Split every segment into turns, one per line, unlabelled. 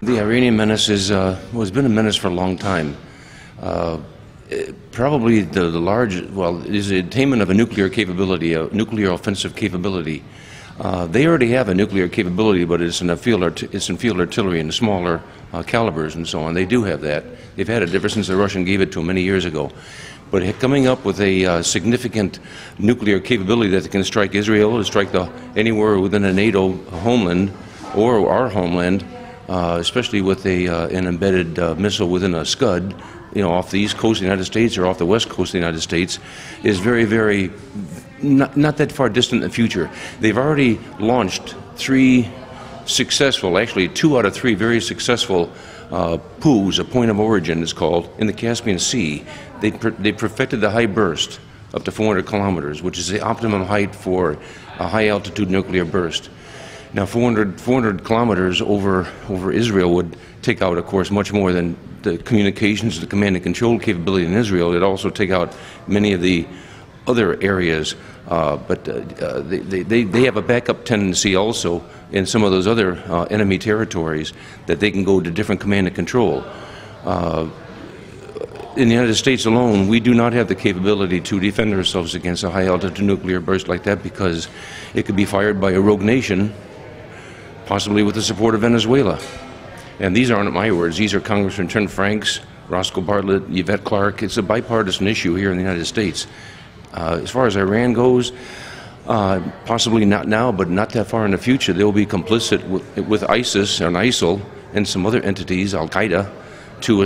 The Iranian menace has been a menace for a long time. Probably is the attainment of a nuclear capability, a nuclear offensive capability. They already have a nuclear capability, but it's in field artillery and smaller calibers and so on. They do have that. They've had it ever since the Russian gave it to them many years ago. But coming up with a significant nuclear capability that can strike Israel, strike anywhere within a NATO homeland or our homeland, especially with an embedded missile within a Scud, off the east coast of the United States or off the west coast of the United States, is very, very not that far distant in the future. They've already launched actually two out of three very successful POOs, a point of origin is called, in the Caspian Sea. They perfected the high burst up to 400 kilometers, which is the optimum height for a high altitude nuclear burst. Now 400 kilometers over Israel would take out, of course, much more than the communications, the command and control capability in Israel. It'd also take out many of the other areas, but they have a backup tendency also in some of those other enemy territories that they can go to different command and control. In the United States alone, we do not have the capability to defend ourselves against a high-altitude nuclear burst like that, because it could be fired by a rogue nation, possibly with the support of Venezuela. And these aren't my words. These are Congressman Trent Franks, Roscoe Bartlett, Yvette Clarke. It's a bipartisan issue here in the United States. As far as Iran goes, possibly not now, but not that far in the future, they'll be complicit with ISIS and ISIL and some other entities, Al-Qaeda, to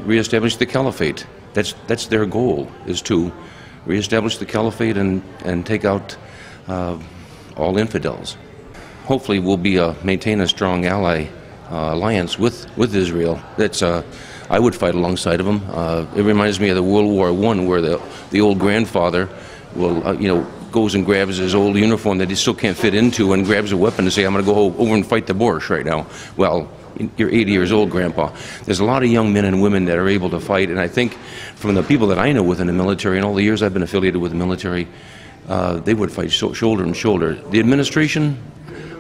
reestablish the caliphate. That's their goal, is to reestablish the caliphate and take out all infidels. Hopefully we'll maintain a strong alliance with Israel. I would fight alongside of them. It reminds me of the World War I, where the old grandfather will, goes and grabs his old uniform that he still can't fit into and grabs a weapon and say, "I'm going to go over and fight the Boers right now." Well, you're 80 years old, Grandpa. There's a lot of young men and women that are able to fight, and I think from the people that I know within the military and all the years I've been affiliated with the military, they would fight shoulder to shoulder. The administration,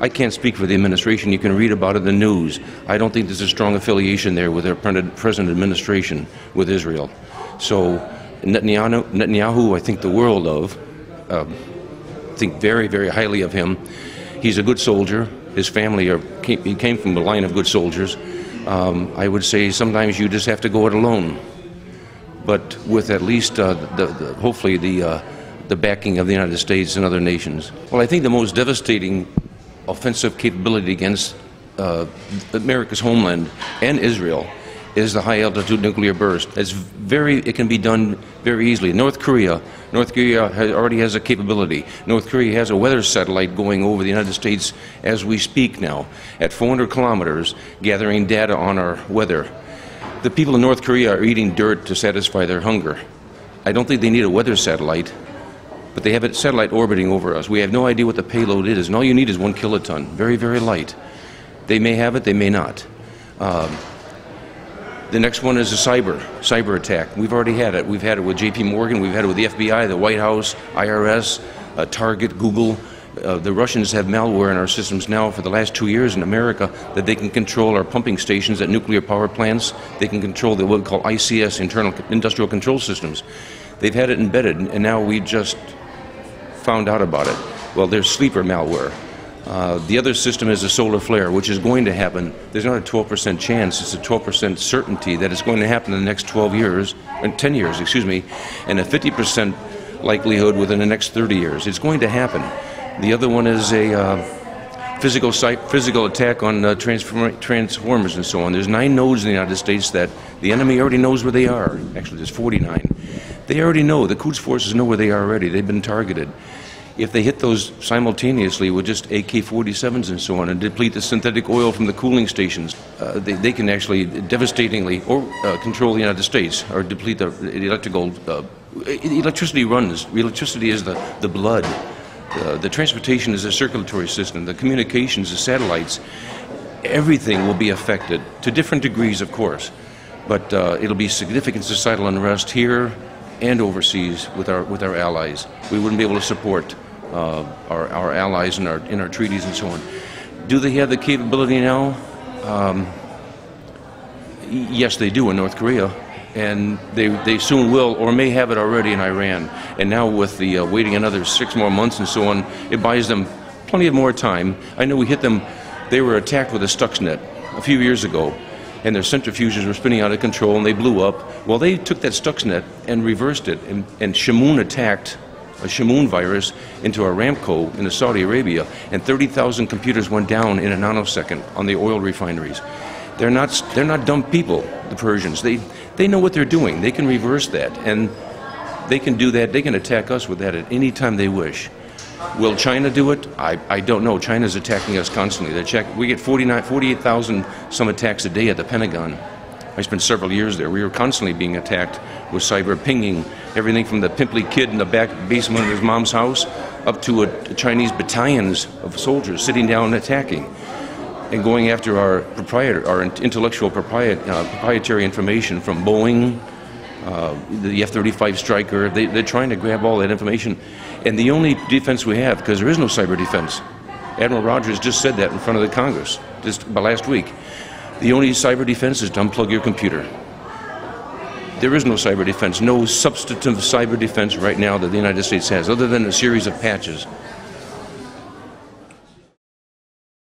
I can't speak for the administration. You can read about it in the news. I don't think there's a strong affiliation there with their present administration with Israel. So Netanyahu, I think the world of. Think very, very highly of him. He's a good soldier. His family he came from the line of good soldiers. I would say sometimes you just have to go it alone, but with at least hopefully the backing of the United States and other nations. Well, I think the most devastating offensive capability against America's homeland and Israel is the high-altitude nuclear burst. It can be done very easily. North Korea already has a capability. North Korea has a weather satellite going over the United States as we speak now, at 400 kilometers, gathering data on our weather. The people in North Korea are eating dirt to satisfy their hunger. I don't think they need a weather satellite, but they have a satellite orbiting over us. We have no idea what the payload is, and all you need is 1 kiloton, very, very light. They may have it, they may not. The next one is a cyber attack. We've already had it. We've had it with J.P. Morgan. We've had it with the FBI, the White House, IRS, Target, Google. The Russians have malware in our systems now for the last 2 years in America that they can control our pumping stations at nuclear power plants. They can control what we call ICS, internal industrial control systems. They've had it embedded, and now we just found out about it. Well, there's sleeper malware. The other system is a solar flare, which is going to happen. There's not a 12% chance, it's a 12% certainty that it's going to happen in the next 10 years, and a 50% likelihood within the next 30 years. It's going to happen. The other one is a physical attack on transformers and so on. There's 9 nodes in the United States that the enemy already knows where they are. Actually, there's 49. They already know. The Quds forces know where they are already. They've been targeted. If they hit those simultaneously with just AK-47s and so on and deplete the synthetic oil from the cooling stations, they can actually devastatingly control the United States or deplete the electrical. Electricity runs. Electricity is the blood. The transportation is a circulatory system. The communications, the satellites, everything will be affected to different degrees, of course. But it'll be significant societal unrest here and overseas with our allies. We wouldn't be able to support our allies in our treaties and so on. Do they have the capability now? Yes, they do in North Korea, and they soon will, or may have it already in Iran. And now with the waiting another 6 more months and so on, it buys them plenty of more time. I know we hit them. They were attacked with a Stuxnet a few years ago, and their centrifuges were spinning out of control, and they blew up. Well, they took that Stuxnet and reversed it, and Shamoon attacked a Shamoon virus into Aramco in Saudi Arabia, and 30,000 computers went down in a nanosecond on the oil refineries. They're not dumb people, the Persians. They know what they're doing. They can reverse that, and they can do that. They can attack us with that at any time they wish. Will China do it? I don't know. China's attacking us constantly. We get 48,000 some attacks a day at the Pentagon. I spent several years there. We were constantly being attacked with cyber pinging, everything from the pimply kid in the back basement of his mom's house up to Chinese battalions of soldiers sitting down and attacking and going after our intellectual proprietary information from Boeing, the F-35 Stryker. They're trying to grab all that information. And the only defense we have, because there is no cyber defense, Admiral Rogers just said that in front of the Congress just last week. The only cyber defense is to unplug your computer. There is no cyber defense, no substantive cyber defense right now that the United States has, other than a series of patches.